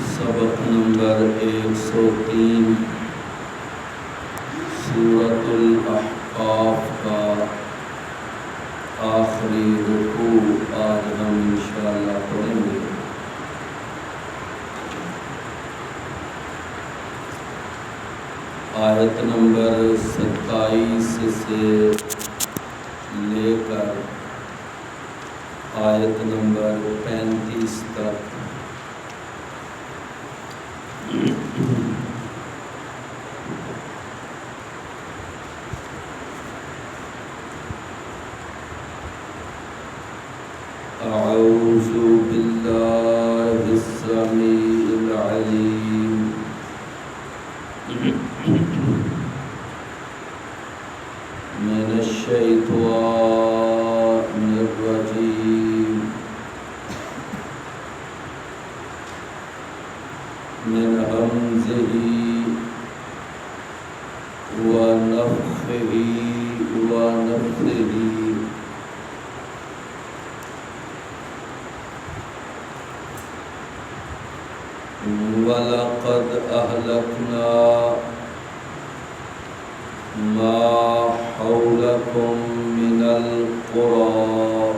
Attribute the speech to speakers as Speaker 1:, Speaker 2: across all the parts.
Speaker 1: سبق نمبر 103 سورۃ الاحقاف کا آخری رکوع آج ہم انشاءاللہ پڑھیں گے۔ آیت نمبر 27 سے لے کر آیت نمبر 35 تک اعوذ باللہ السمیع العلیم من الشیطان الرجیم من همزه ونفخه ونفثه وَلَقَدْ أَهْلَكْنَا مَا حَوْلَكُمْ مِنَ الْقُرَىٰ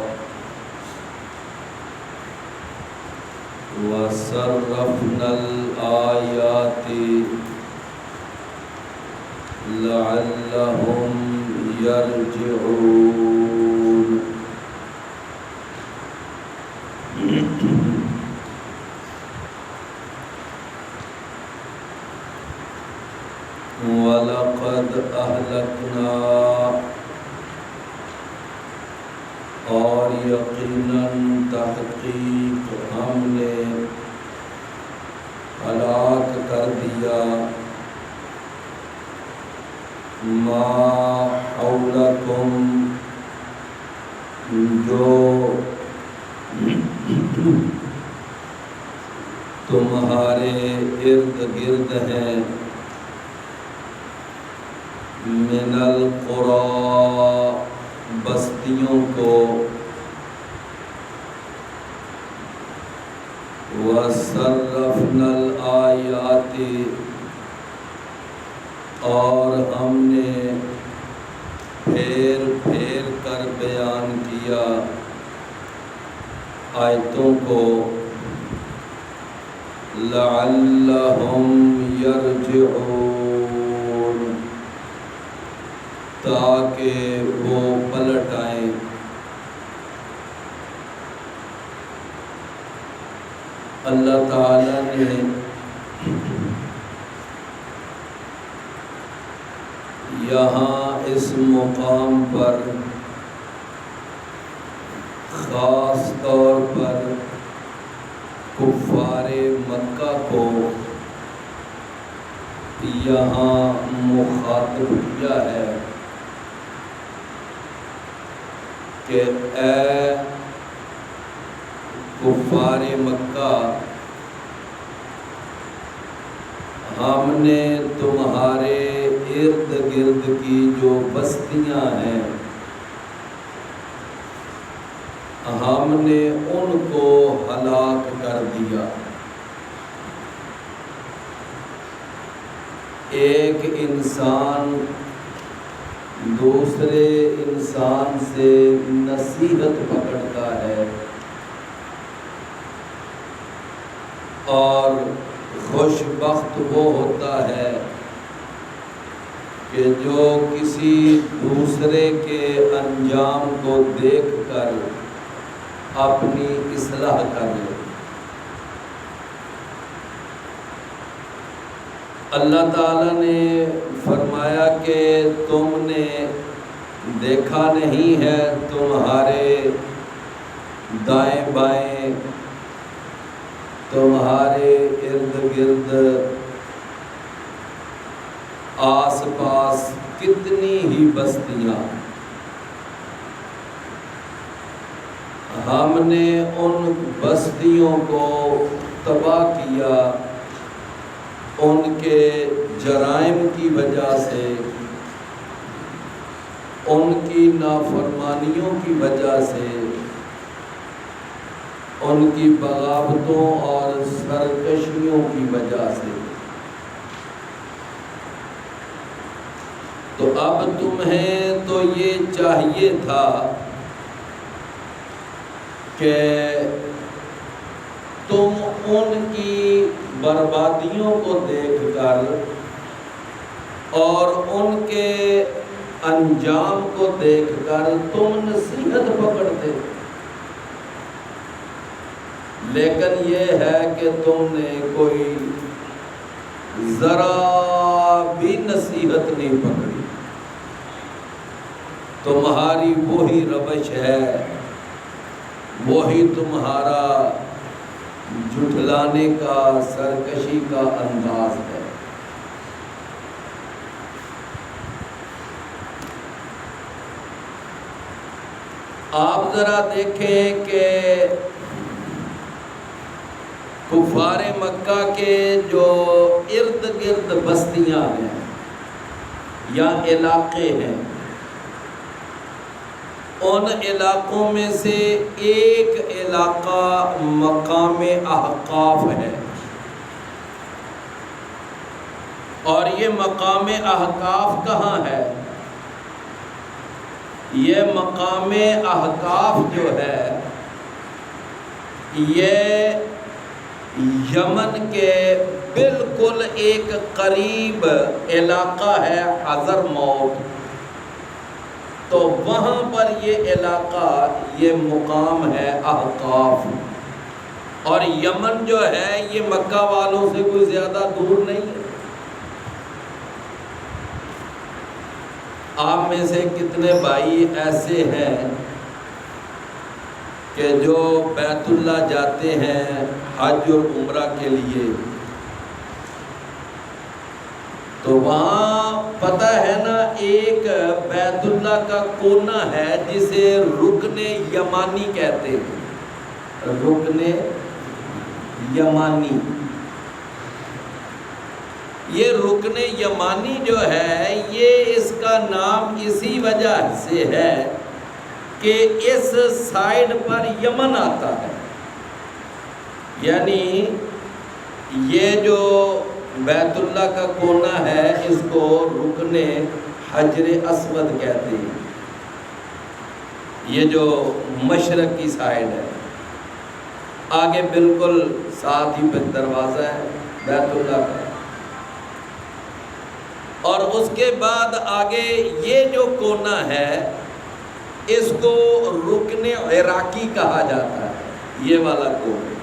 Speaker 1: وَصَرَّفْنَا الْآيَاتِ لَعَلَّهُمْ يَرْجِعُونَ۔ وَلَقَدْ أَهْلَكْنَا اور یقیناً تحقیق ہم نے ہلاک کر دیا ما حولکم جو تمہارے ارد گرد ہیں من القریٰ بستیوں کو وَصَرَّفْنَا الْآيَاتِ اور ہم نے پھیر پھیر کر بیان کیا آیتوں کو لَعَلَّهُمْ يَرْجِعُونَ تاکہ وہ پلٹ آئیں۔ اللہ تعالیٰ نے یہاں اس مقام پر خاص طور پر کفار مکہ کو یہاں مخاطب کیا ہے کہ اے کفار مکہ، ہم نے تمہارے ارد گرد کی جو بستیاں ہیں ہم نے ان کو ہلاک کر دیا۔ ایک انسان دوسرے انسان سے نصیحت پکڑتا ہے اور خوش بخت وہ ہوتا ہے کہ جو کسی دوسرے کے انجام کو دیکھ کر اپنی اصلاح کر لے۔ اللہ تعالیٰ نے فرمایا کہ تم نے دیکھا نہیں ہے تمہارے دائیں بائیں تمہارے ارد گرد آس پاس کتنی ہی بستیاں، ہم نے ان بستیوں کو تباہ کیا ان کے جرائم کی وجہ سے، ان کی نافرمانیوں کی وجہ سے، ان کی بغاوتوں اور سرکشیوں کی وجہ سے۔ تو اب تمہیں تو یہ چاہیے تھا کہ تم ان کی بربادیوں کو دیکھ کر اور ان کے انجام کو دیکھ کر تم نصیحت پکڑتے، لیکن یہ ہے کہ تم نے کوئی ذرا بھی نصیحت نہیں پکڑی۔ تمہاری وہی روش ہے، وہی تمہارا جھٹلانے کا، سرکشی کا انداز ہے۔ آپ ذرا دیکھیں کہ کفار مکہ کے جو ارد گرد بستیاں ہیں یا علاقے ہیں، ان علاقوں میں سے ایک علاقہ مقام احقاف ہے، اور یہ مقام احقاف کہاں ہے؟ یہ مقام احقاف جو ہے یہ یمن کے بالکل ایک قریب علاقہ ہے، حضرموت۔ تو وہاں پر یہ علاقہ، یہ مقام ہے احقاف، اور یمن جو ہے یہ مکہ والوں سے کوئی زیادہ دور نہیں ہے۔ آپ میں سے کتنے بھائی ایسے ہیں کہ جو بیت اللہ جاتے ہیں حج اور عمرہ کے لیے، تو وہاں پتہ ہے نا ایک بیت اللہ کا کونا ہے جسے رکن یمانی کہتے ہیں، رکن یمانی۔ یہ رکن یمانی جو ہے یہ اس کا نام اسی وجہ سے ہے کہ اس سائیڈ پر یمن آتا ہے، یعنی یہ جو بیت اللہ کا کونا ہے اس کو رکن حجر اسود کہتے ہیں، یہ جو مشرق کی سائیڈ ہے۔ آگے بالکل ساتھ ہی پہ دروازہ ہے بیت اللہ کا، اور اس کے بعد آگے یہ جو کونا ہے اس کو رکن عراقی کہا جاتا ہے، یہ والا کونا،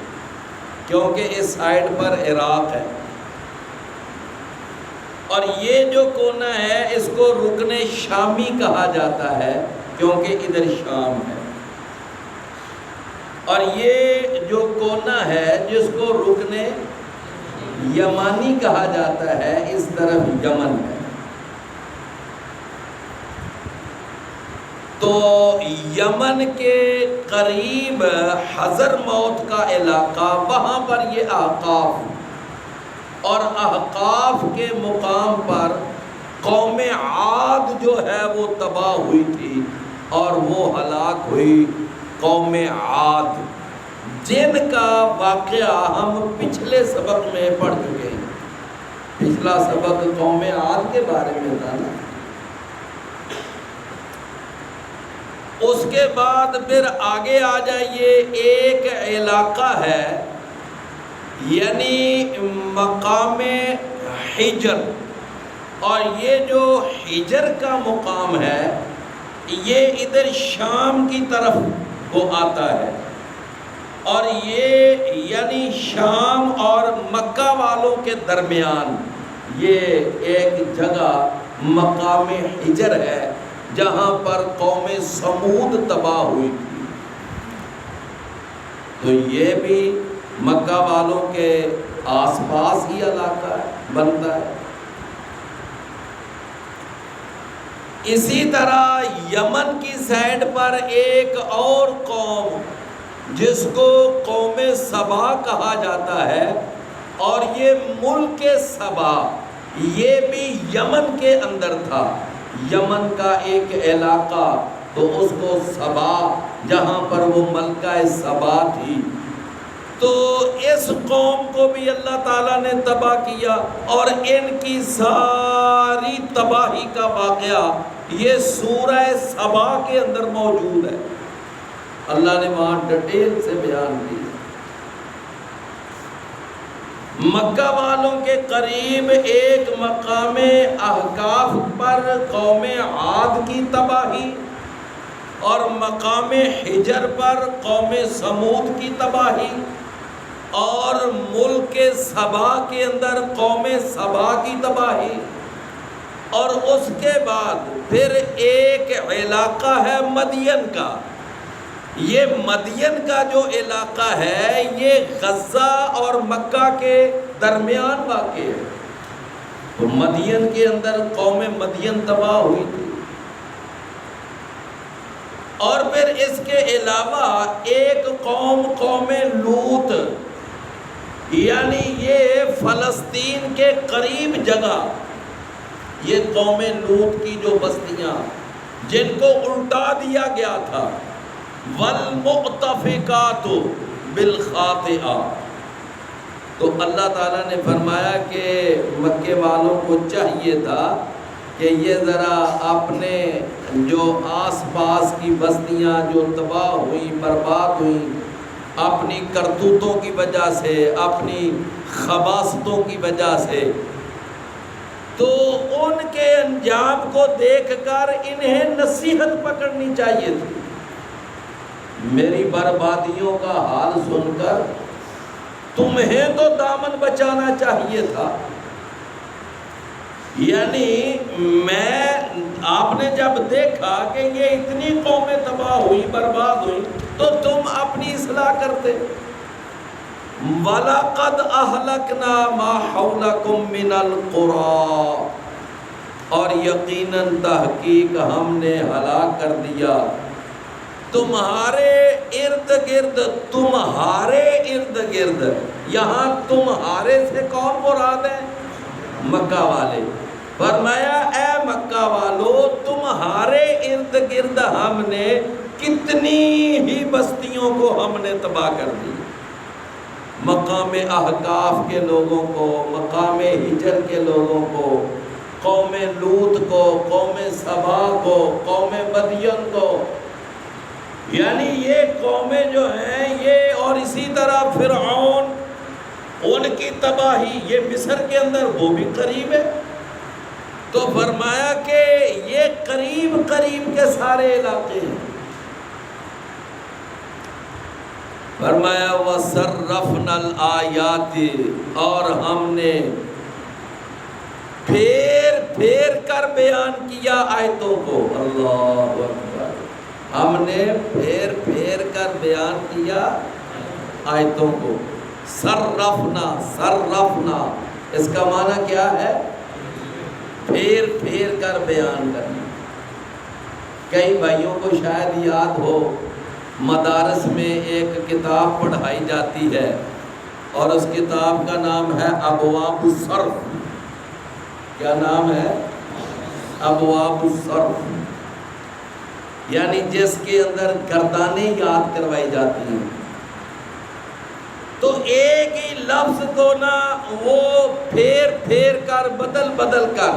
Speaker 1: کیونکہ اس سائیڈ پر عراق ہے۔ اور یہ جو کونا ہے اس کو رکن شامی کہا جاتا ہے، کیونکہ ادھر شام ہے۔ اور یہ جو کونا ہے جس کو رکن یمانی کہا جاتا ہے اس طرف یمن ہے۔ تو یمن کے قریب حضرموت کا علاقہ، وہاں پر یہ احقاف، اور احقاف کے مقام پر قوم عاد جو ہے وہ تباہ ہوئی تھی، اور وہ ہلاک ہوئی قوم عاد، جن کا واقعہ ہم پچھلے سبق میں پڑھ چکے ہیں۔ پچھلا سبق قوم عاد کے بارے میں تھا نا۔ اس کے بعد پھر آگے آ جائیے، ایک علاقہ ہے یعنی مقام حجر، اور یہ جو حجر کا مقام ہے یہ ادھر شام کی طرف وہ آتا ہے، اور یہ یعنی شام اور مکہ والوں کے درمیان یہ ایک جگہ مقام حجر ہے جہاں پر قوم سمود تباہ ہوئی تھی۔ تو یہ بھی مکہ والوں کے آس پاس ہی علاقہ بنتا ہے۔ اسی طرح یمن کی سائیڈ پر ایک اور قوم جس کو قوم سبا کہا جاتا ہے، اور یہ ملک سبا یہ بھی یمن کے اندر تھا، یمن کا ایک علاقہ، تو اس کو سبا، جہاں پر وہ ملکہ سبا تھی تو اس قوم کو بھی اللہ تعالیٰ نے تباہ کیا، اور ان کی ساری تباہی کا واقعہ یہ سورہ سبا کے اندر موجود ہے، اللہ نے وہاں ڈیٹیل سے بیان کی۔ مکہ والوں کے قریب ایک مقام احقاف پر قوم عاد کی تباہی، اور مقام حجر پر قوم سمود کی تباہی، اور ملک سبا کے اندر قوم سبا کی تباہی، اور اس کے بعد پھر ایک علاقہ ہے مدین کا۔ یہ مدین کا جو علاقہ ہے یہ غزہ اور مکہ کے درمیان واقع ہے، تو مدین کے اندر قوم مدین تباہ ہوئی تھی۔ اور پھر اس کے علاوہ ایک قوم لوط، یعنی یہ فلسطین کے قریب جگہ، یہ قوم لوط کی جو بستیاں جن کو الٹا دیا گیا تھا، والمؤتفقات بالخاطئہ، تو اللہ تعالیٰ نے فرمایا کہ مکے والوں کو چاہیے تھا کہ یہ ذرا اپنے جو آس پاس کی بستیاں جو تباہ ہوئیں برباد ہوئیں اپنی کرتوتوں کی وجہ سے، اپنی خباثتوں کی وجہ سے، تو ان کے انجام کو دیکھ کر انہیں نصیحت پکڑنی چاہیے تھی۔ میری بربادیوں کا حال سن کر تمہیں تو دامن بچانا چاہیے تھا، یعنی آپ نے جب دیکھا کہ یہ اتنی قومیں تباہ ہوئی برباد ہوئی تو تم اپنی اصلاح کرتے۔ وَلَقَدْ أَهْلَكْنَا مَا حَوْلَكُمْ مِنَ الْقُرَىٰ، اور یقیناً تحقیق ہم نے ہلاک کر دیا تمہارے ارد گرد، تمہارے ارد گرد، یہاں تمہارے سے کون مراد ہے؟ مکہ والے۔ فرمایا اے مکہ والو تمہارے ارد گرد ہم نے کتنی ہی بستیوں کو ہم نے تباہ کر دی، مقام احقاف کے لوگوں کو، مقام حجر کے لوگوں کو، قوم لوط کو، قوم سبا کو، قوم مدین کو، یعنی یہ قومیں جو ہیں یہ، اور اسی طرح فرعون، ان کی تباہی، یہ مصر کے اندر وہ بھی قریب ہے۔ تو فرمایا کہ یہ قریب قریب کے سارے علاقے ہیں۔ فرمایا وَصَرَّفْنَا الْآيَاتِ، اور ہم نے پھیر پھیر کر بیان کیا آیتوں کو، اللہ اکبر، ہم نے پھیر پھیر کر بیان کیا آیتوں کو۔ صرفنا، صرفنا اس کا معنی کیا ہے؟ پھیر پھیر کر بیان کرنا۔ کئی بھائیوں کو شاید یاد ہو، مدارس میں ایک کتاب پڑھائی جاتی ہے اور اس کتاب کا نام ہے ابواب الصرف۔ کیا نام ہے؟ ابواب الصرف، یعنی جس کے اندر گردانیں یاد کروائی جاتی ہیں۔ تو ایک ہی لفظ کو نا وہ پھیر پھیر کر، بدل بدل کر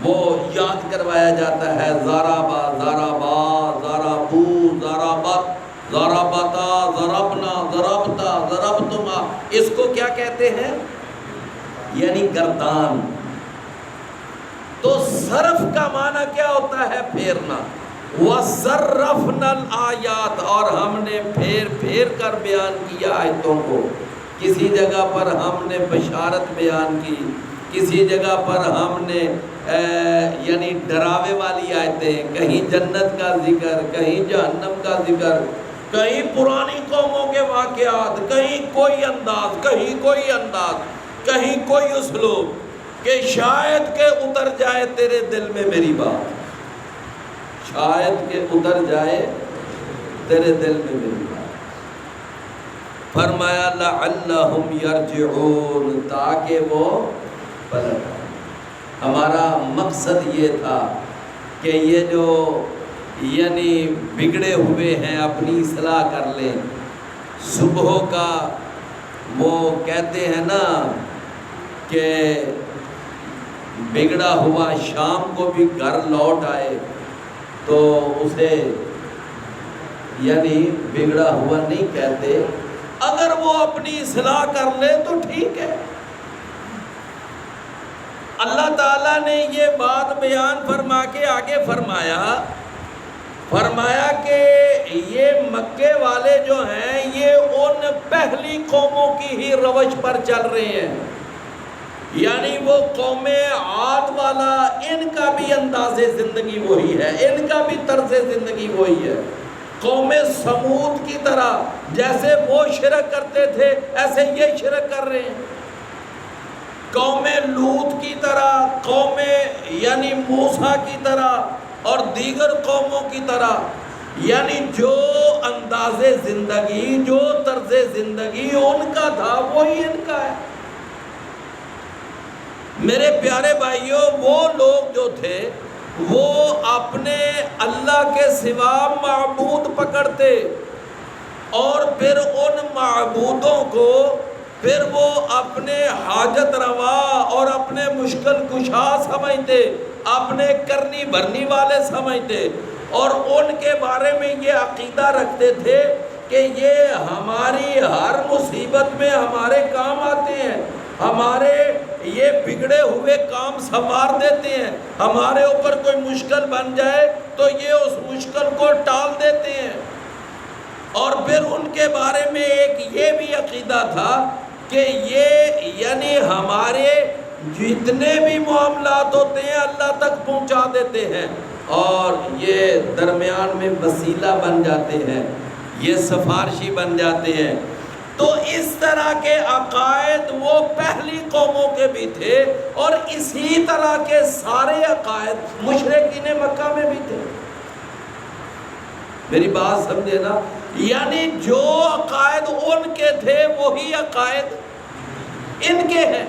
Speaker 1: وہ یاد کروایا جاتا ہے۔ ضربا، ضربا، ضربو، ضربت، ضربتا، ضربنا، ضربتا، ضربتما، اس کو کیا کہتے ہیں؟ یعنی گردان۔ تو صرف کا معنی کیا ہوتا ہے؟ پھیرنا۔ وَصَرَّفْنَا الْآيَاتِ، اور ہم نے پھیر پھیر کر بیان کیا آیتوں کو۔ کسی جگہ پر ہم نے بشارت بیان کی، کسی جگہ پر ہم نے یعنی ڈراوے والی آیتیں، کہیں جنت کا ذکر، کہیں جہنم کا ذکر، کہیں پرانی قوموں کے واقعات، کہیں کوئی انداز، کہیں کوئی انداز، کہیں کوئی اسلوب کہ شاید کہ اتر جائے تیرے دل میں میری بات، شاید کہ اتر جائے تیرے دل میں میری بات۔ فرمایا لعلہم یرجعون، تاکہ وہ پلٹ آئیں۔ ہمارا مقصد یہ تھا کہ یہ جو یعنی بگڑے ہوئے ہیں اپنی اصلاح کر لیں، صبح کا وہ کہتے ہیں نا کہ بگڑا ہوا شام کو بھی گھر لوٹ آئے تو اسے یعنی بگڑا ہوا نہیں کہتے، اگر وہ اپنی اصلاح کر لے تو ٹھیک ہے۔ اللہ تعالیٰ نے یہ بات بیان فرما کے آگے فرمایا کہ یہ مکے والے جو ہیں یہ ان پہلی قوموں کی ہی روش پر چل رہے ہیں، یعنی وہ قوم عاد والا، ان کا بھی انداز زندگی وہی ہے، ان کا بھی طرز زندگی وہی ہے۔ قوم سمود کی طرح جیسے وہ شرک کرتے تھے ایسے یہ شرک کر رہے ہیں۔ قوم لوط کی طرح، قوم یعنی موسیٰ کی طرح اور دیگر قوموں کی طرح، یعنی جو انداز زندگی، جو طرز زندگی ان کا تھا وہی ان کا ہے۔ میرے پیارے بھائیوں، وہ لوگ جو تھے وہ اپنے اللہ کے سوا معبود پکڑتے اور پھر ان معبودوں کو پھر وہ اپنے حاجت روا اور اپنے مشکل کشا سمجھتے، اپنے کرنی بھرنی والے سمجھتے، اور ان کے بارے میں یہ عقیدہ رکھتے تھے کہ یہ ہماری ہر مصیبت میں ہمارے کام آتے ہیں، ہمارے یہ بگڑے ہوئے کام سنوار دیتے ہیں، ہمارے اوپر کوئی مشکل بن جائے تو یہ اس مشکل کو ٹال دیتے ہیں۔ اور پھر ان کے بارے میں ایک یہ بھی عقیدہ تھا کہ یہ یعنی ہمارے جتنے بھی معاملات ہوتے ہیں اللہ تک پہنچا دیتے ہیں اور یہ درمیان میں وسیلہ بن جاتے ہیں، یہ سفارشی بن جاتے ہیں۔ تو اس طرح کے عقائد وہ پہلی قوموں کے بھی تھے اور اسی طرح کے سارے عقائد مشرکین مکہ میں بھی تھے۔ میری بات سمجھے نا، یعنی جو عقائد ان کے تھے وہی عقائد ان کے ہیں۔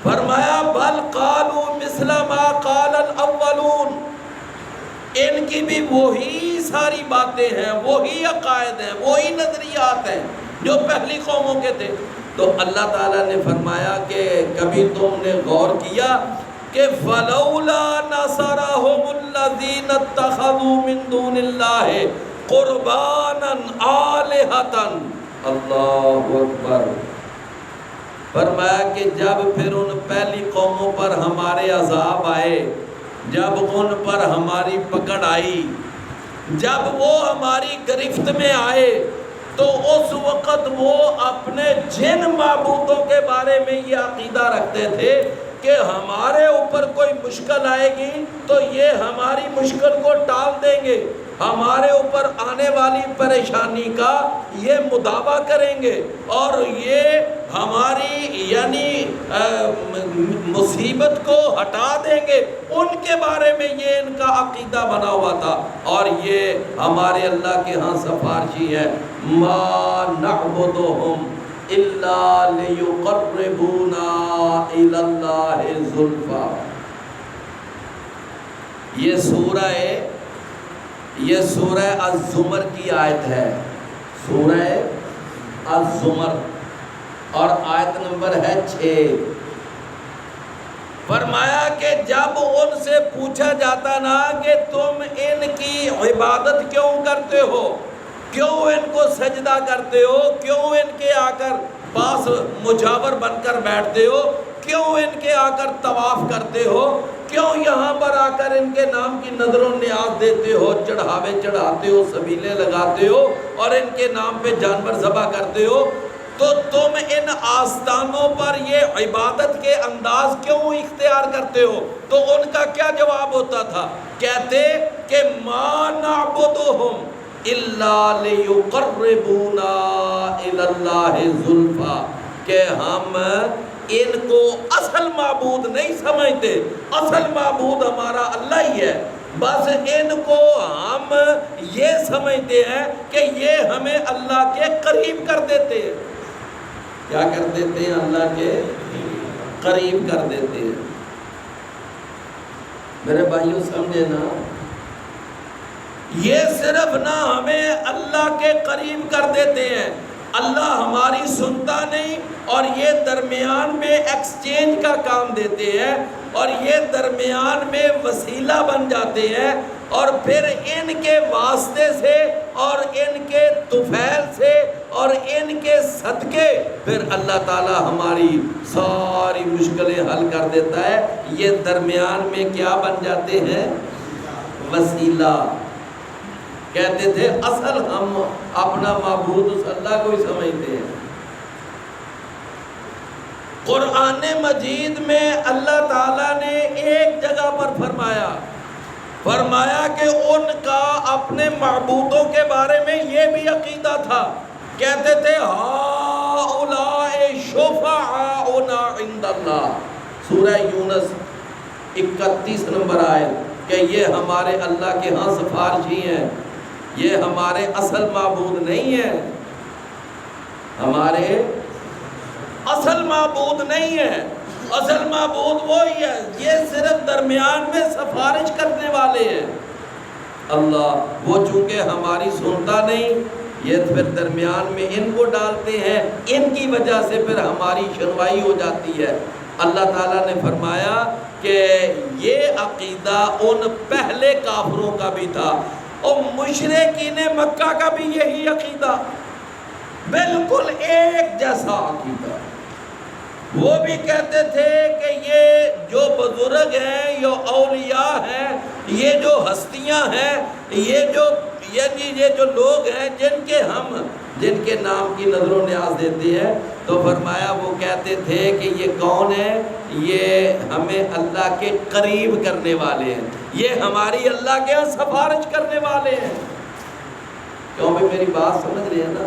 Speaker 1: فرمایا بل قالوا مثل ما قال الاولون، ان کی بھی وہی ساری باتیں ہیں، وہی عقائد ہیں، وہی نظریات ہیں جو پہلی قوموں کے تھے۔ تو اللہ تعالیٰ نے فرمایا کہ کبھی تم نے غور کیا کہ فَلَوْلَا نَصَرَهُمُ الَّذِينَ اتَّخَذُوا مِن دُونِ اللَّهِ قُرْبَانًا آلِهَةً۔ اللہ اکبر۔ فرمایا کہ جب پھر ان پہلی قوموں پر ہمارے عذاب آئے، جب ان پر ہماری پکڑ آئی، جب وہ ہماری گرفت میں آئے، تو اس وقت وہ اپنے جن معبودوں کے بارے میں یہ عقیدہ رکھتے تھے کہ ہمارے اوپر کوئی مشکل آئے گی تو یہ ہماری مشکل کو ٹال دیں گے، ہمارے اوپر آنے والی پریشانی کا یہ مداوع کریں گے اور یہ ہماری یعنی مصیبت کو ہٹا دیں گے۔ ان کے بارے میں یہ ان کا عقیدہ بنا ہوا تھا اور یہ ہمارے اللہ کے ہاں سفارشی ہے۔ ما نعبدهم الا لیقربونا الی اللہ زلفا۔ یہ سورہ الزمر کی آیت ہے، سورہ الزمر، اور آیت نمبر ہے 6۔ فرمایا کہ جب ان سے پوچھا جاتا نا کہ تم ان کی عبادت کیوں کرتے ہو، کیوں ان کو سجدہ کرتے ہو، کیوں ان کے آ کر پاس مجاور بن کر بیٹھتے ہو، کیوں ان کے آ کر طواف کرتے ہو، کیوں یہاں پر آ کر ان کے نام کی نظر و نیاز دیتے ہو، چڑھاوے چڑھاتے ہو، سبیلے لگاتے ہو اور ان کے نام پہ جانور ذبح کرتے ہو، تو تم ان آستانوں پر یہ عبادت کے انداز کیوں اختیار کرتے ہو؟ تو ان کا کیا جواب ہوتا تھا؟ کہتے کہ ما نعبدهم الا لیقربونا الی اللہ زلفا، کہ ہم ان کو اصل معبود نہیں سمجھتے، اصل معبود ہمارا اللہ ہی ہے، بس ان کو ہم یہ سمجھتے ہیں کہ یہ ہمیں اللہ کے قریب کر دیتے ہیں۔ کیا کر دیتے ہیں؟ اللہ کے قریب کر دیتے ہیں۔ میرے بھائیوں سمجھے نا، یہ صرف نہ ہمیں اللہ کے قریب کر دیتے ہیں اللہ ہماری سنتا نہیں، اور یہ درمیان میں ایکسچینج کا کام دیتے ہیں، اور یہ درمیان میں وسیلہ بن جاتے ہیں، اور پھر ان کے واسطے سے اور ان کے طفیل سے اور ان کے صدقے پھر اللہ تعالی ہماری ساری مشکلیں حل کر دیتا ہے۔ یہ درمیان میں کیا بن جاتے ہیں؟ وسیلہ۔ کہتے تھے اصل ہم اپنا معبود اس اللہ کو ہی سمجھتے ہیں۔ قرآن مجید میں اللہ تعالیٰ نے ایک جگہ پر فرمایا کہ ان کا اپنے معبودوں کے بارے میں یہ بھی عقیدہ تھا، کہتے تھے ہؤلاء شفعاؤنا عند اللہ، سورہ یونس 31 نمبر آیت، کہ یہ ہمارے اللہ کے ہاں سفارشی ہیں، یہ ہمارے اصل معبود نہیں ہے، ہمارے اصل معبود نہیں ہے، اصل معبود وہی ہے، یہ صرف درمیان میں سفارش کرنے والے ہیں۔ اللہ وہ چونکہ ہماری سنتا نہیں، یہ پھر درمیان میں ان کو ڈالتے ہیں، ان کی وجہ سے پھر ہماری سنوائی ہو جاتی ہے۔ اللہ تعالیٰ نے فرمایا کہ یہ عقیدہ ان پہلے کافروں کا بھی تھا، اور مشرکین مکہ کا بھی یہی عقیدہ، بالکل ایک جیسا عقیدہ۔ وہ بھی کہتے تھے کہ یہ جو بزرگ ہیں، یہ اولیاء ہیں، یہ جو ہستیاں ہیں، یہ جو لوگ ہیں جن کے نام کی نظر و نیاز دیتے ہیں، تو فرمایا وہ کہتے تھے کہ یہ کون ہے؟ یہ ہمیں اللہ کے قریب کرنے والے ہیں، یہ ہماری اللہ کے ہاں سفارش کرنے والے ہیں۔ کیوں بھی میری بات سمجھ رہے ہیں نا؟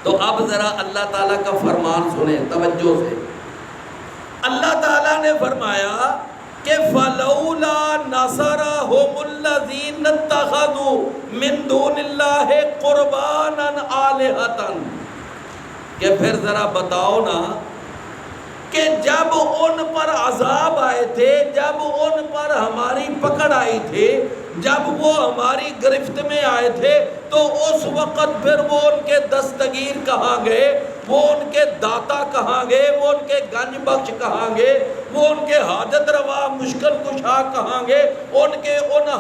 Speaker 1: تو اب ذرا اللہ تعالیٰ کا فرمان سنیں توجہ سے۔ اللہ تعالیٰ نے فرمایا کہ فَلَوْلَا نَصَرَهُمُ الَّذِينَ اتَّخَذُوا مِن دُونِ اللَّهِ قُرْبَانًا آلِهَةً، کہ پھر ذرا بتاؤ نا کہ جب ان پر عذاب آئے تھے، جب ان پر ہماری پکڑ آئی تھی، جب وہ ہماری گرفت میں آئے تھے، تو اس وقت پھر وہ ان کے دستگیر کہاں گئے، وہ ان کے داتا کہاں گئے، وہ ان کے گنج بخش کہاں گئے، وہ ان کے حاجت روا مشکل کشا کہاں گئے، ان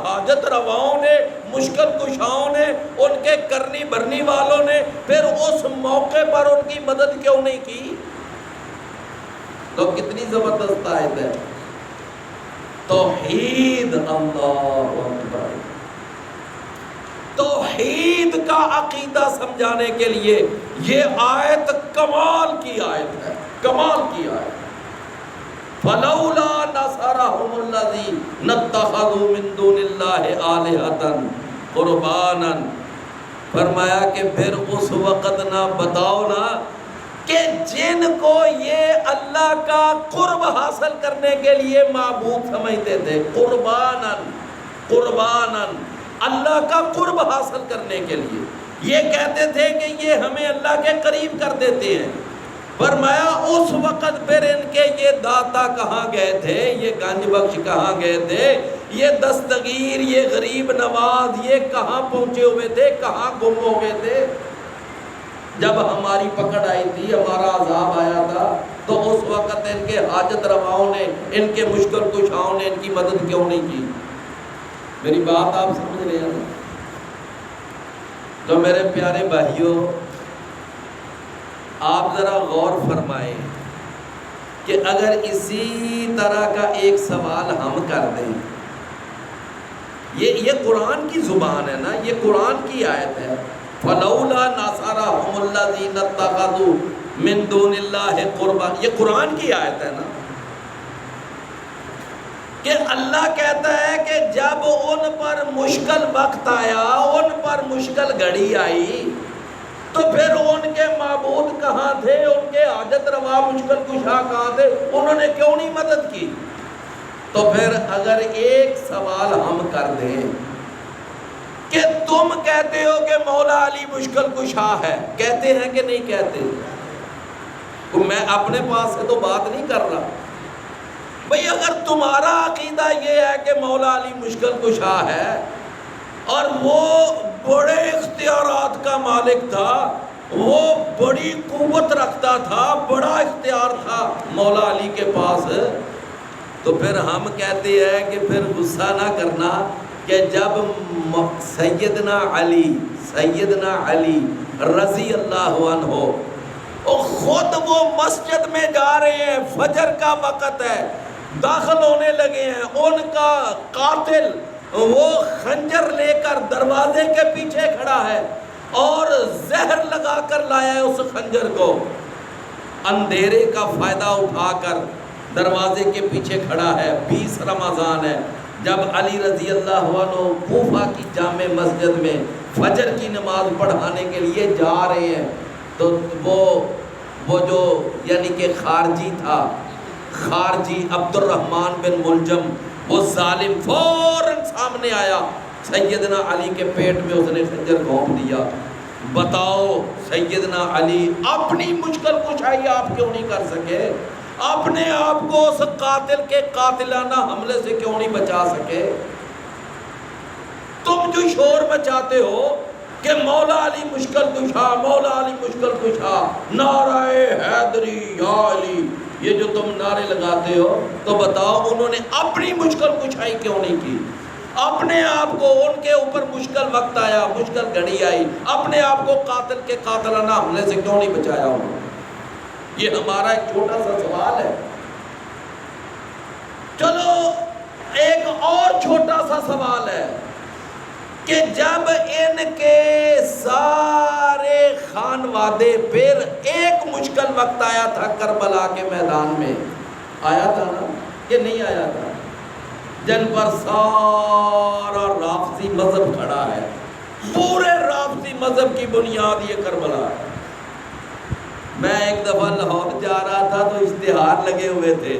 Speaker 1: حاجت رواؤں نے، مشکل کشاؤں نے، ان کے کرنی بھرنی والوں نے پھر اس موقع پر ان کی مدد کیوں نہیں کی؟ تو کتنی زبردست آیت ہے۔ توحید، اللہ اکبر، توحید کا عقیدہ سمجھانے کے لیے یہ آیت کمال کی آیت ہے، کمال کی آیت۔ فَلَوْلَا نَصَرَهُمُ الَّذِينَ اتَّخَذُوا مِن دُونِ اللَّهِ آلِهَةً قُرْبَانًا، فرمایا کہ پھر اس وقت نہ بتاؤ نا کہ جن کو یہ اللہ کا قرب حاصل کرنے کے لیے معبود سمجھتے تھے، قرباناً اللہ کا قرب حاصل کرنے کے لیے یہ کہتے تھے کہ یہ ہمیں اللہ کے قریب کر دیتے ہیں، فرمایا اس وقت پھر ان کے یہ داتا کہاں گئے تھے، یہ گنج بخش کہاں گئے تھے، یہ دستگیر، یہ غریب نواز، یہ کہاں پہنچے ہوئے تھے، کہاں گم ہو گئے تھے؟ جب ہماری پکڑ آئی تھی، ہمارا عذاب آیا تھا، تو اس وقت ان کے حاجت رواؤں نے، ان کے مشکل کشاؤں نے ان کی مدد کیوں نہیں کی؟ میری بات آپ سمجھ رہے ہیں نا؟ تو میرے پیارے بھائیوں، آپ ذرا غور فرمائیں کہ اگر اسی طرح کا ایک سوال ہم کر دیں، یہ قرآن کی زبان ہے نا، یہ قرآن کی آیت ہے، فَلَوْلَا نَصَرَهُمُ الَّذِينَ اتَّخَذُوا مِن دُونِ اللَّهِ قُرْبَانًا، یہ قرآن کی آیت ہے نا، کہ اللہ کہتا ہے کہ جب ان پر مشکل وقت آیا، ان پر مشکل گھڑی آئی، تو پھر ان کے معبود کہاں تھے، ان کے حاجت روا مشکل کشا کہاں تھے، انہوں نے کیوں نہیں مدد کی؟ تو پھر اگر ایک سوال ہم کر دیں کہ تم کہتے ہو کہ مولا علی مشکل کشا ہے، کہتے ہیں کہ نہیں کہتے؟ میں اپنے پاس سے تو بات نہیں کر رہا بھئی، اگر تمہارا عقیدہ یہ ہے کہ مولا علی مشکل کشا ہے اور وہ بڑے اختیارات کا مالک تھا، وہ بڑی قوت رکھتا تھا، بڑا اختیار تھا مولا علی کے پاس. تو پھر ہم کہتے ہیں کہ پھر غصہ نہ کرنا کہ جب سیدنا علی رضی اللہ عنہ خود وہ مسجد میں جا رہے ہیں، فجر کا وقت ہے، داخل ہونے لگے ہیں، ان کا قاتل وہ خنجر لے کر دروازے کے پیچھے کھڑا ہے اور زہر لگا کر لایا ہے اس خنجر کو، اندھیرے کا فائدہ اٹھا کر دروازے کے پیچھے کھڑا ہے. 20 رمضان ہے. جب علی رضی اللہ عنہ کوفہ کی جامع مسجد میں فجر کی نماز پڑھانے کے لیے جا رہے ہیں تو وہ جو یعنی کہ خارجی تھا، خارجی عبد الرحمن بن ملجم، وہ ظالم فوراً سامنے آیا، سیدنا علی کے پیٹ میں اس نے خنجر گھونپ دیا. بتاؤ سیدنا علی اپنی مشکل کشائی آپ کیوں نہیں کر سکے؟ اپنے آپ کو اس قاتل کے قاتلانہ حملے سے کیوں نہیں بچا سکے؟ تم جو شور مچاتے ہو کہ مولا علی مشکل کشا، مولا علی مشکل کشا، نعرہ حیدری یا علی، یہ جو تم نعرے لگاتے ہو، تو بتاؤ انہوں نے اپنی مشکل کشائی کیوں نہیں کی؟ اپنے آپ کو، ان کے اوپر مشکل وقت آیا، مشکل گھڑی آئی، اپنے آپ کو قاتل کے قاتلانہ حملے سے کیوں نہیں بچایا انہوں نے؟ یہ ہمارا ایک چھوٹا سا سوال ہے. چلو ایک اور چھوٹا سا سوال ہے کہ جب ان کے سارے خانوادے پھر ایک مشکل وقت آیا تھا کربلا کے میدان میں، آیا تھا نا کہ نہیں آیا تھا، جن پر سارا رافضی مذہب کھڑا ہے، پورے رافضی مذہب کی بنیاد یہ کربلا ہے. میں ایک دفعہ لاہور جا رہا تھا تو اشتہار لگے ہوئے تھے،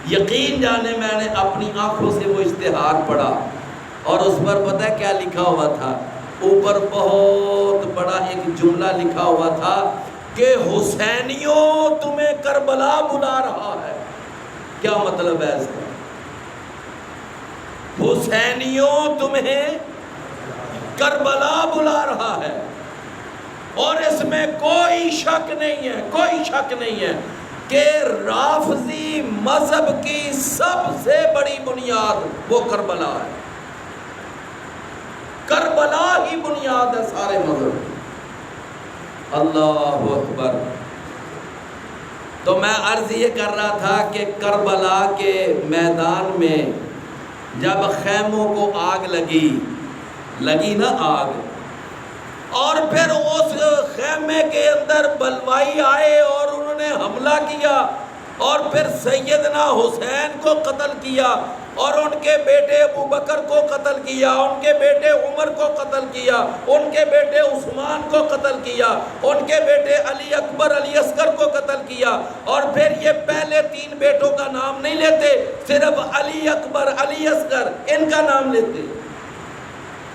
Speaker 1: یقین جانے میں نے اپنی آنکھوں سے وہ اشتہار پڑھا اور اس پر پتہ ہے کیا لکھا ہوا تھا؟ اوپر بہت بڑا ایک جملہ لکھا ہوا تھا کہ حسینیوں تمہیں کربلا بلا رہا ہے. کیا مطلب ہے اس کا؟ حسینیوں تمہیں کربلا بلا رہا ہے. اور اس میں کوئی شک نہیں ہے کہ رافضی مذہب کی سب سے بڑی بنیاد وہ کربلا ہے. کربلا ہی بنیاد ہے سارے مذہب. اللہ اکبر. تو میں عرض یہ کر رہا تھا کہ کربلا کے میدان میں جب خیموں کو آگ لگی نا آگ، اور پھر اس خیمے کے اندر بلوائی آئے اور انہوں نے حملہ کیا اور پھر سیدنا حسین کو قتل کیا اور ان کے بیٹے ابو بکر کو قتل کیا، ان کے بیٹے عمر کو قتل کیا، ان کے بیٹے عثمان کو قتل کیا، ان کے بیٹے علی اکبر علی اصغر کو قتل کیا، اور پھر یہ پہلے 3 بیٹوں کا نام نہیں لیتے، صرف علی اکبر علی اصغر ان کا نام لیتے.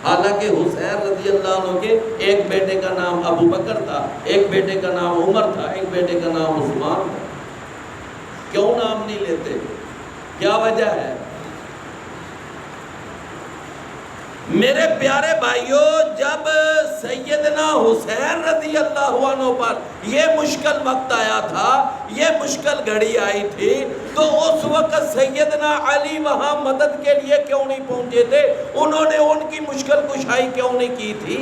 Speaker 1: حالانکہ حسین رضی اللہ عنہ کے ایک بیٹے کا نام ابو بکر تھا، ایک بیٹے کا نام عمر تھا، ایک بیٹے کا نام عثمان تھا. کیوں نام نہیں لیتے؟ کیا وجہ ہے؟ میرے پیارے بھائیوں، جب سیدنا حسین رضی اللہ عنہ پر یہ مشکل وقت آیا تھا، یہ مشکل گھڑی آئی تھی، تو اس وقت سیدنا علی وہاں مدد کے لیے کیوں نہیں پہنچے تھے؟ انہوں نے ان کی مشکل کشائی کیوں نہیں کی تھی؟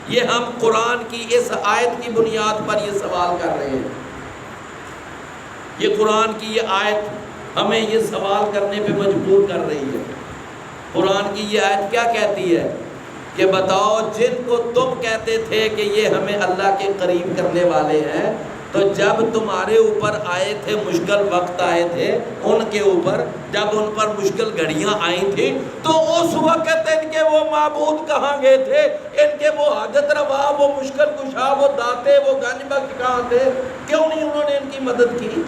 Speaker 1: یہ ہم قرآن کی اس آیت کی بنیاد پر یہ سوال کر رہے ہیں. یہ قرآن کی یہ آیت ہمیں یہ سوال کرنے پہ مجبور کر رہی ہے. قرآن کی یہ آیت کیا کہتی ہے کہ بتاؤ، جن کو تم کہتے تھے کہ یہ ہمیں اللہ کے قریب کرنے والے ہیں، تو جب تمہارے اوپر آئے تھے، مشکل وقت آئے تھے ان کے اوپر، جب ان پر مشکل گھڑیاں آئی تھیں، تو اس وقت ان کے وہ معبود کہاں گئے تھے؟ ان کے وہ حاجت روا، وہ مشکل کشا، وہ داتے، وہ گنج بخش کہاں تھے؟ کیوں نہیں انہوں نے ان کی مدد کی؟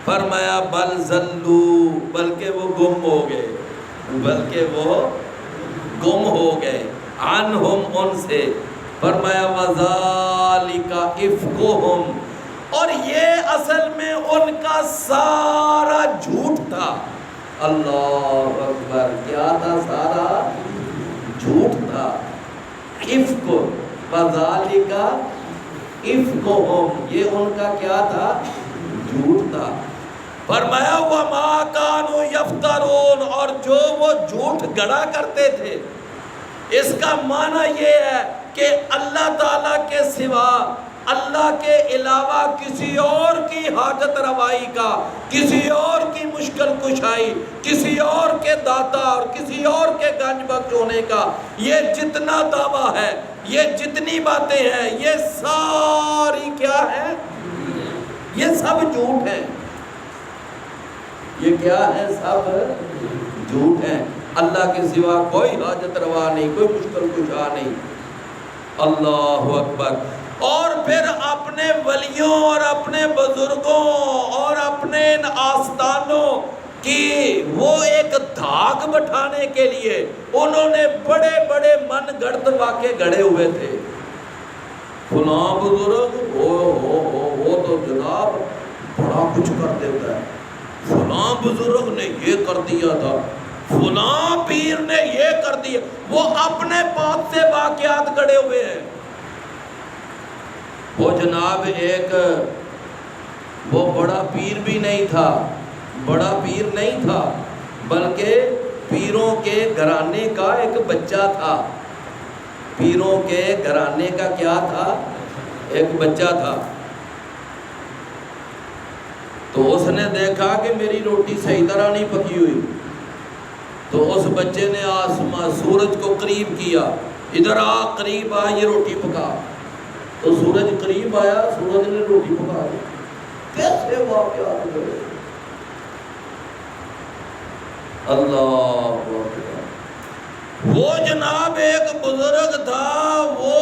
Speaker 1: فرمایا بل ضلوا، بلکہ وہ گم ہو گئے عنہم، ان سے. فرمایا وذالک افکہم، اور یہ اصل میں ان کا سارا جھوٹ تھا. اللہ اکبر. کیا تھا؟ سارا جھوٹ تھا. افک، فذالک افکہم، یہ ان کا کیا تھا؟ جھوٹ تھا۔ فرمایا وما کانوا یفترون، اور جو وہ جھوٹ گڑا کرتے تھے، اس کا معنی یہ ہے کہ اللہ تعالیٰ کے سوا، اللہ کے علاوہ کسی اور کی حاجت روائی کا، کسی اور کی مشکل کشائی، کسی اور کے داتا اور کسی اور کے گنج بخش ہونے کا یہ جتنا دعویٰ ہے، یہ جتنی باتیں ہیں، یہ ساری کیا ہے؟ یہ سب جھوٹ ہیں۔ یہ کیا ہے؟ سب جھوٹ ہیں۔ اللہ کے سوا کوئی حاجت روا نہیں، کوئی مشکل کشا نہیں۔ اللہ اکبر۔ اور پھر اپنے ولیوں اور اپنے بزرگوں اور اپنے ان آستانوں کی وہ ایک دھاگ بٹھانے کے لیے انہوں نے بڑے بڑے من گڑت واقعے گڑے ہوئے تھے۔ فلاں بزرگ وہ تو جناب بڑا کچھ کر دیتا ہے، فلاں بزرگ نے یہ کر دیا تھا، فلاں پیر نے یہ کر دیا۔ وہ اپنے پاس سے واقعات گڑے ہوئے ہیں۔ وہ جناب ایک وہ بڑا پیر بھی نہیں تھا، بڑا پیر نہیں تھا، بلکہ پیروں کے گھرانے کا ایک بچہ تھا۔ پیروں کے گھرانے کا کیا تھا؟ ایک بچہ تھا۔ تو اس نے دیکھا کہ میری روٹی صحیح طرح نہیں پکی ہوئی، تو اس بچے نے آسمان سورج کو قریب کیا، ادھر آ، قریب آ، یہ روٹی پکا۔ تو سورج قریب آیا، سورج نے روٹی پکا دی۔ کیسے واقعات ہوئے؟ اللہ اکبر۔ وہ جناب ایک بزرگ تھا، وہ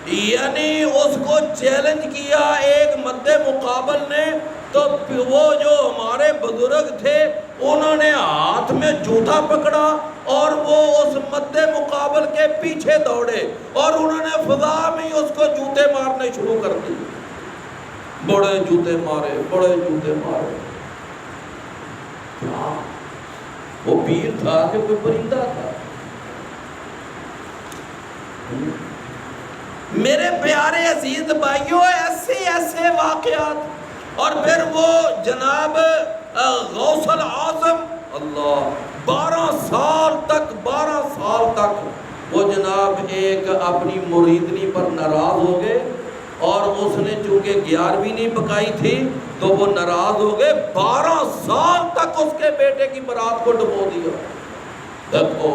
Speaker 1: یعنی اس کو چیلنج کیا ایک مد مقابل نے، تو وہ جو ہمارے بزرگ تھے انہوں نے ہاتھ میں جوتا پکڑا اور وہ اس مد مقابل کے پیچھے دوڑے اور انہوں نے فضا میں اس کو جوتے مارنے شروع کر دی۔ بڑے جوتے مارے، بڑے جوتے مارے۔ کیا وہ پیر تھا کہ کوئی پرندہ تھا؟ میرے پیارے عزیز بھائیوں، ایسے ایسے واقعات۔ اور پھر وہ جناب غوث العظم، اللہ، 12 سال تک وہ جناب ایک اپنی مریدنی پر ناراض ہو گئے، اور اس نے چونکہ 11ویں نہیں پکائی تھی تو وہ ناراض ہو گئے۔ 12 سال تک اس کے بیٹے کی برات کو ڈبو دیا۔ دیکھو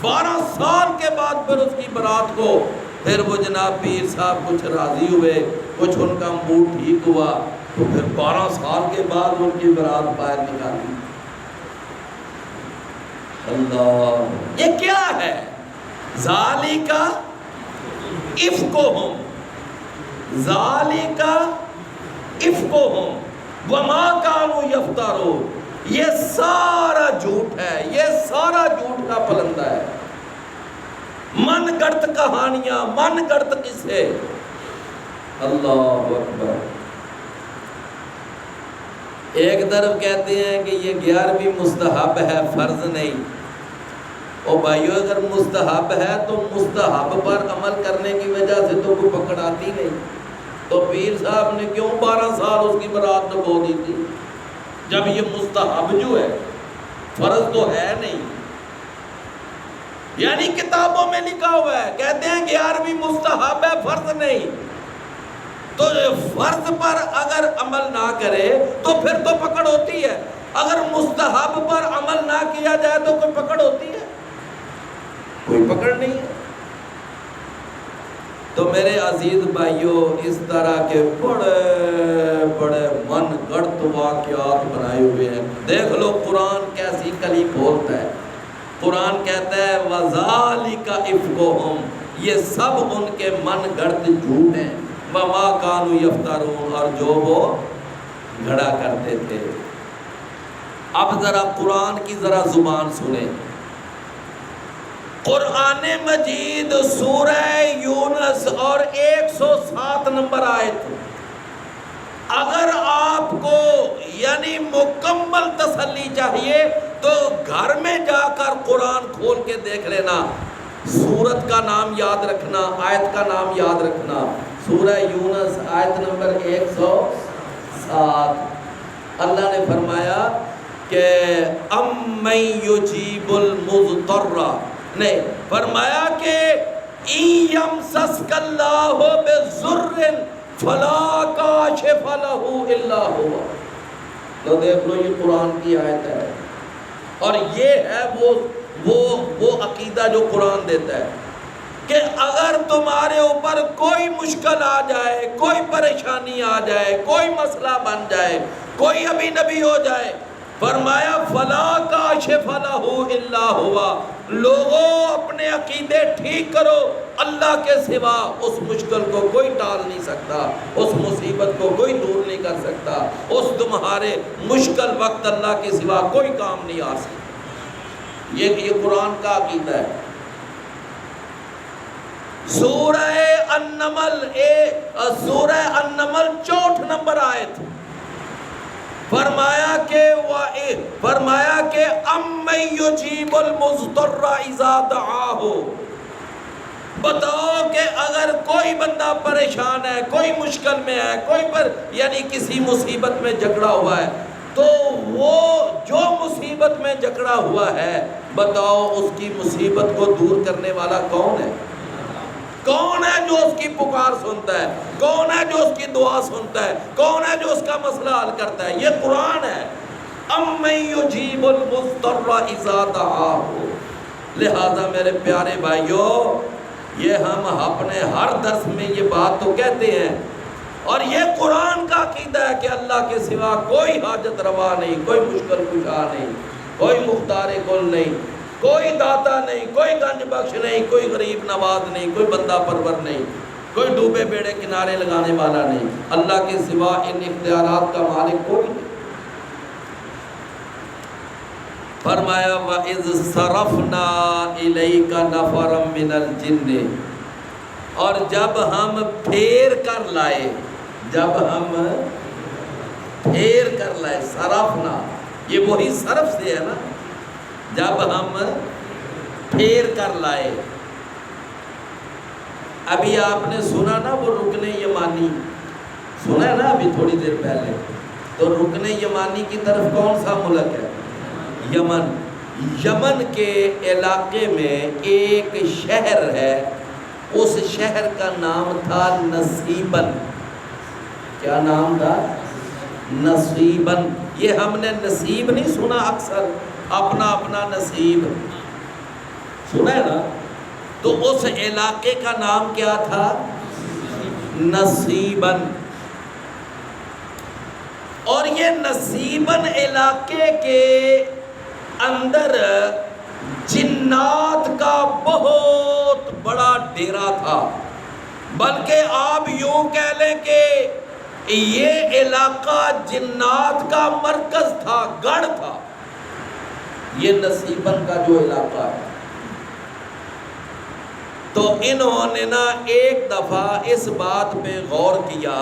Speaker 1: 12 سال کے بعد پھر اس کی برات کو پھر وہ جناب پیر صاحب کچھ راضی ہوئے، کچھ ان کا موڈ ٹھیک ہوا، تو پھر 12 سال کے بعد ان کی برات باہر نکالی۔ اللہ، یہ کیا ہے؟ ذالک افکہم، ذالک افکہم وما کانوا یفترون۔ یہ سارا جھوٹ ہے، یہ سارا جھوٹ کا پلندہ ہے۔ من گڑت کہانیاں، من گڑت قصے۔ اللہ اکبر۔ ایک طرف کہتے ہیں کہ یہ 11ویں مستحب ہے، فرض نہیں۔ او بھائیو، اگر مستحب ہے تو مستحب پر عمل کرنے کی وجہ سے تو کوئی پکڑ آتی نہیں۔ تو پیر صاحب نے کیوں 12 سال اس کی برات ڈبو دی تھی، جب یہ مستحب جو ہے، فرض تو ہے نہیں۔ یعنی کتابوں میں لکھا ہوا ہے، کہتے ہیں 11ویں مستحب ہے، فرض نہیں۔ تو فرض پر اگر عمل نہ کرے تو پھر تو پکڑ ہوتی ہے، اگر مستحب پر عمل نہ کیا جائے تو کوئی پکڑ ہوتی ہے؟ کوئی پکڑ نہیں ہے۔ تو میرے عزیز بھائیوں، اس طرح کے بڑے بڑے من گڑت واقعات بنائے ہوئے ہیں۔ دیکھ لو قرآن کیسی کلی کھولتا ہے۔ قرآن کہتا ہے وَذَالِكَ إِفْكُهُمْ، یہ سب ان کے من گڑت جھوٹ ہیں۔ وَمَا كَانُوا يَفْتَرُونَ، اور جو وہ گھڑا کرتے تھے۔ اب ذرا قرآن کی ذرا زبان سنیں۔ قرآن مجید سورہ یونس اور 107 نمبر آیت، اگر آپ کو یعنی مکمل تسلی چاہیے تو گھر میں جا کر قرآن کھول کے دیکھ لینا۔ سورت کا نام یاد رکھنا، آیت کا نام یاد رکھنا، سورہ یونس آیت نمبر 107۔ اللہ نے فرمایا کہ امن یجیب المضطر، نہیں، فرمایا کہ ان یمسسک اللہ بضر فلا کاشف لہ الا هو۔ تو دیکھ لو، یہ قرآن کی آیت ہے، اور یہ ہے وہ عقیدہ جو قرآن دیتا ہے کہ اگر تمہارے اوپر کوئی مشکل آ جائے، کوئی پریشانی آ جائے، کوئی مسئلہ بن جائے، کوئی ابھی نبی ہو جائے، فرمایا فلا کاشف لہ الا ہوا، لوگوں اپنے عقیدے ٹھیک کرو، اللہ کے سوا اس مشکل کو کوئی ٹال نہیں سکتا، اس مصیبت کو کوئی دور نہیں کر سکتا، اس تمہارے مشکل وقت اللہ کے سوا کوئی کام نہیں آ سکتا۔ یہ قرآن کا عقیدہ ہے۔ سورہ النمل 64 نمبر آیت، فرمایا کہ امن یجیب المضطر اذا دعاہ، بتاؤ کہ اگر کوئی بندہ پریشان ہے، کوئی مشکل میں ہے، یعنی کسی مصیبت میں جکڑا ہوا ہے، تو وہ جو مصیبت میں جکڑا ہوا ہے، بتاؤ اس کی مصیبت کو دور کرنے والا کون ہے؟ کون ہے جو اس کی پکار سنتا ہے؟ کون ہے جو اس کی دعا سنتا ہے؟ کون ہے جو اس کا مسئلہ حل کرتا ہے؟ یہ قرآن ہے۔ امن یجیب المضطر اذا دعاہ۔ لہذا میرے پیارے بھائیوں، یہ ہم اپنے ہر درس میں یہ بات تو کہتے ہیں، اور یہ قرآن کا عقیدہ ہے کہ اللہ کے سوا کوئی حاجت روا نہیں، کوئی مشکل کشا نہیں، کوئی مختار کل نہیں، کوئی داتا نہیں، کوئی گنج بخش نہیں، کوئی غریب نواز نہیں، کوئی بندہ پرور نہیں، کوئی ڈوبے بیڑے کنارے لگانے والا نہیں، اللہ کے سوا ان اختیارات کا مالک کوئی نہیں۔ فرمایا وَإِذْ صَرَفْنَا إِلَيْكَ نَفَرًا مِّنَ الْجِنِّ، اور جب ہم پھیر کر لائے، صرفنا، یہ وہی صرف سے ہے نا، جب ہم پھیر کر لائے۔ ابھی آپ نے سنا نا وہ رکن یمانی، سنا ہے نا ابھی تھوڑی دیر پہلے، تو رکن یمانی کی طرف کون سا ملک ہے؟ یمن۔ یمن کے علاقے میں ایک شہر ہے، اس شہر کا نام تھا نصیبن۔ کیا نام تھا؟ نصیبن۔ یہ ہم نے نصیب نہیں سنا اکثر، اپنا اپنا نصیب سنا ہے نا، تو اس علاقے کا نام کیا تھا؟ نصیبن۔ اور یہ نصیبن علاقے کے اندر جنات کا بہت بڑا ڈیرا تھا، بلکہ آپ یوں کہہ لیں کہ یہ علاقہ جنات کا مرکز تھا، گڑھ تھا، یہ نصیبن کا جو علاقہ ہے۔ تو انہوں نے نا ایک دفعہ اس بات پہ غور کیا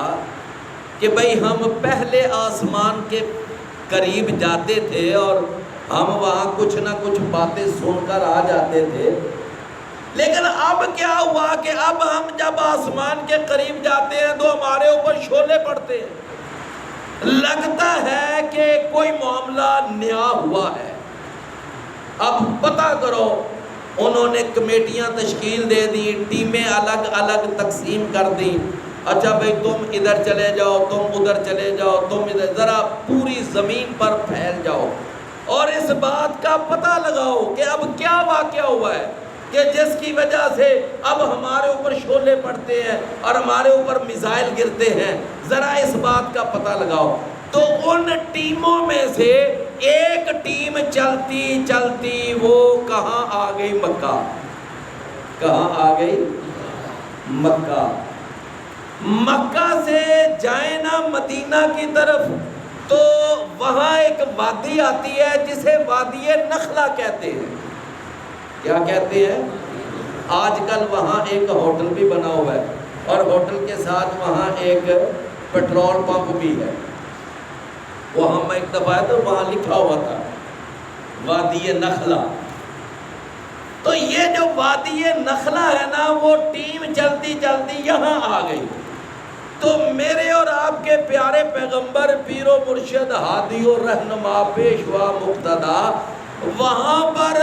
Speaker 1: کہ بھئی ہم پہلے آسمان کے قریب جاتے تھے اور ہم وہاں کچھ نہ کچھ باتیں سن کر آ جاتے تھے، لیکن اب کیا ہوا کہ اب ہم جب آسمان کے قریب جاتے ہیں تو ہمارے اوپر شعلے پڑتے ہیں، لگتا ہے کہ کوئی معاملہ نیا ہوا ہے۔ اب پتہ کرو، انہوں نے کمیٹیاں تشکیل دے دی، ٹیمیں الگ الگ تقسیم کر دیں، اچھا بھئی تم ادھر چلے جاؤ، تم ادھر چلے جاؤ، تم ادھر، ذرا پوری زمین پر پھیل جاؤ اور اس بات کا پتہ لگاؤ کہ اب کیا واقعہ ہوا ہے کہ جس کی وجہ سے اب ہمارے اوپر شعلے پڑتے ہیں اور ہمارے اوپر میزائل گرتے ہیں، ذرا اس بات کا پتہ لگاؤ۔ تو ان ٹیموں میں سے ایک ٹیم چلتی چلتی وہ کہاں آ گئی؟ مکہ۔ کہاں آ گئی؟ مکہ۔ مکہ سے جائیں نا مدینہ کی طرف تو وہاں ایک وادی آتی ہے جسے وادی نخلہ کہتے ہیں۔ کیا کہتے ہیں؟ آج کل وہاں ایک ہوٹل بھی بنا ہوا ہے اور ہوٹل کے ساتھ وہاں ایک پیٹرول پمپ بھی ہے۔ وہاں میں ایک دفعہ تو وہاں لکھا ہوا تھا وادی نخلہ۔ تو یہ جو وادی نخلا ہے نا، وہ ٹیم چلتی چلتی یہاں آ گئی. تو میرے اور آپ کے پیارے پیغمبر، پیر و مرشد، ہادی و رہنما، پیشوا، مقتدا، وہاں پر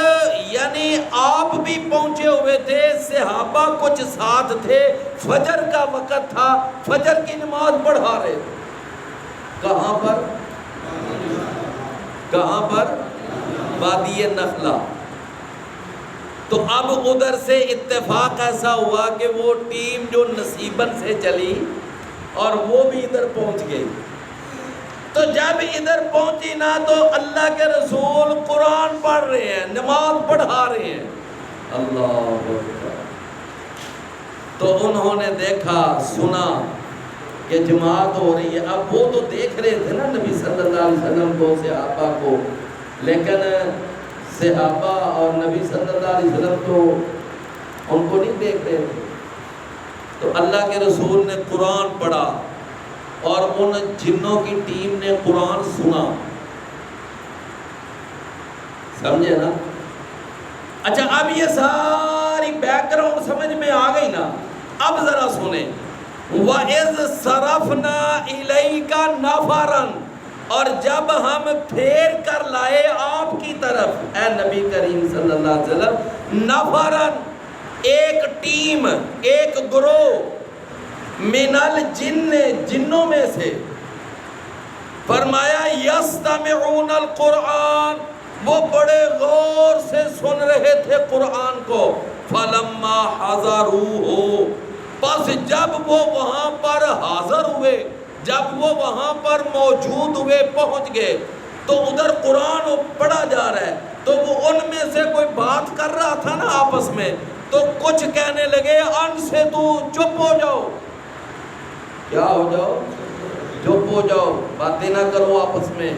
Speaker 1: یعنی آپ بھی پہنچے ہوئے تھے، صحابہ کچھ ساتھ تھے، فجر کا وقت تھا، فجر کی نماز پڑھا رہے تھے. کہاں پر؟ کہاں پر؟ وادی نخلا. تو اب ادھر سے اتفاق ایسا ہوا کہ وہ ٹیم جو نصیباً سے چلی اور وہ بھی ادھر پہنچ گئی. تو جب ادھر پہنچی نا تو اللہ کے رسول قرآن پڑھ رہے ہیں، نماز پڑھا رہے ہیں. اللہ اکبر. تو انہوں نے دیکھا، سنا کہ جماعت ہو رہی ہے. اب وہ تو دیکھ رہے تھے نا نبی صلی اللہ علیہ وسلم کو، صحابہ کو، لیکن صحابہ اور نبی صلی اللہ علیہ وسلم تو ان کو نہیں دیکھ رہے تھے. تو اللہ کے رسول نے قرآن پڑھا اور ان جنوں کی ٹیم نے قرآن سنا. سمجھے نا؟ اچھا، اب یہ ساری بیک گراؤنڈ سمجھ میں آ گئی نا. اب ذرا سنیں. وَإِذْ صَرَفْنَا إِلَيْكَ نَفَرًا، اور جب ہم پھیر کر لائے آپ کی طرف اے نبی کریم صلی اللہ علیہ وسلم، نفرًا، ایک ٹیم، ایک گروہ، من الجن، جنوں میں سے. فرمایا یستمعون القرآن، وہ بڑے غور سے سن رہے تھے قرآن کو. فلما حضروہ، بس جب وہ وہاں پر حاضر ہوئے، جب وہ وہاں پر موجود ہوئے، پہنچ گئے، تو ادھر قرآن پڑھا جا رہا ہے. تو وہ ان میں سے کوئی بات کر رہا تھا نا آپس میں، تو کچھ کہنے لگے ان سے تو چپ ہو جاؤ. کیا ہو جاؤ؟ چپ ہو جاؤ، باتیں نہ کرو آپس میں.